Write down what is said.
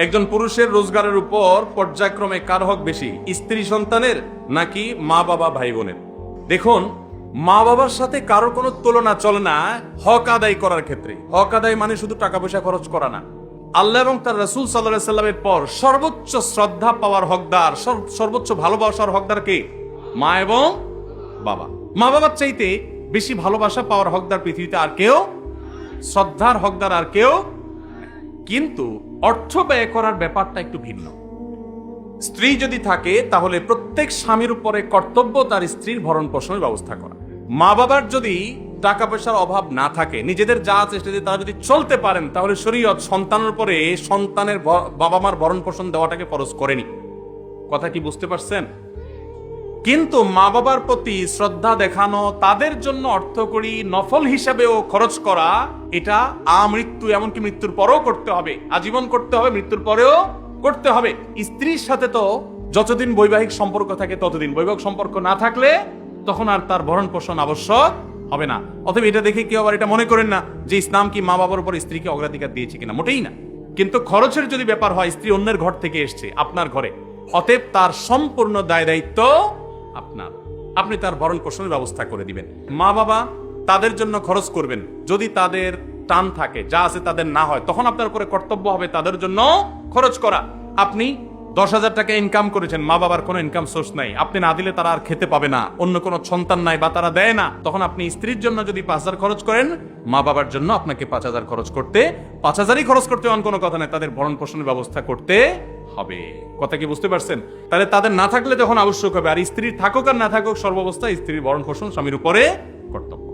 একজন পুরুষের রোজগারের উপর পর্যায়ক্রমে কার হক বেশি, স্ত্রী সন্তানের নাকি মা বাবা ভাই বোনের? দেখুন, মা বাবার সাথে কারো কোনো তুলনা চলে না হক আদায় করার ক্ষেত্রে। হক আদায় মানে শুধু টাকা পয়সা খরচ করা না। আল্লাহ এবং তার রাসূল সাল্লাল্লাহু আলাইহি সাল্লামের পর সর্বোচ্চ শ্রদ্ধা পাওয়ার হকদার, সর্বোচ্চ ভালোবাসার হকদার কে? মা এবং বাবা। মা বাবার চাইতে বেশি ভালোবাসা পাওয়ার হকদার পৃথিবীতে আর কেউ, শ্রদ্ধার হকদার আর কেউ। কিন্তু অর্থ ব্যয় করার ব্যাপারটা একটু ভিন্ন। স্ত্রী যদি থাকে তাহলে প্রত্যেক স্বামীর উপরে কর্তব্য তার স্ত্রীর ভরণ পোষণের ব্যবস্থা করা। মা বাবার যদি টাকা পয়সার অভাব না থাকে, নিজেদের যা চেষ্টা দিয়ে তারা যদি চলতে পারেন, তাহলে শরীয়ত সন্তানের উপরে সন্তানের বাবা মার ভরণ পোষণ দেওয়াটাকে ফরজ করেনি। কথা কি বুঝতে পারছেন? কিন্তু মা বাবার প্রতি শ্রদ্ধা দেখানো, তাদের জন্য অর্থকড়ি নফল হিসাবেও খরচ করা, এটা আমৃত্যু, এমনকি মৃত্যুর পরেও করতে হবে, আজীবন করতে হবে, মৃত্যুর পরেও করতে হবে। স্ত্রীর সাথে তো যতদিন বৈবাহিক সম্পর্ক থাকে ততদিন, বৈবাহিক সম্পর্ক না থাকলে তখন আর তার ভরণ পোষণ আবশ্যক হবে না। অতএব এটা দেখে কেউ আবার এটা মনে করেন না যে ইসলাম কি মা বাবার উপর স্ত্রীকে অগ্রাধিকার দিয়েছে কিনা, মোটেই না। কিন্তু খরচের যদি ব্যাপার হয়, স্ত্রী অন্যের ঘর থেকে এসছে আপনার ঘরে, অতএব তার সম্পূর্ণ দায় দায়িত্ব আপনার, আপনি তার ভরণ পোষণের ব্যবস্থা করে দিবেন। মা বাবা তাদের জন্য খরচ করবেন, যদি তাদের টান থাকে, যা আছে তাদের না হয়, তখন আপনার উপরে কর্তব্য হবে তাদের জন্য খরচ করা। আপনি 10,000 টাকা ইনকাম করেছেন, মা বাবার কোনো ইনকাম সোর্স নাই, আপনি না দিলে তারা আর খেতে পাবে না, অন্য কোনো সন্তান নাই বা তারা দেয় না, তখন আপনি স্ত্রীর জন্য যদি 5,000 খরচ করেন, মা বাবার জন্য আপনাকে 5,000 খরচ করতে, 5,000ই খরচ করতে এমন কোনো কথা নেই, তাদের ভরণ পোষণের ব্যবস্থা করতে হবে। কথা কি বুঝতে পারছেন? তাহলে তাদের না থাকলে তখন আবশ্যক হবে, আর স্ত্রীর থাকুক আর না থাকুক, সর্বাবস্থায় স্ত্রীর ভরণ পোষণ স্বামীর উপরে কর্তব্য।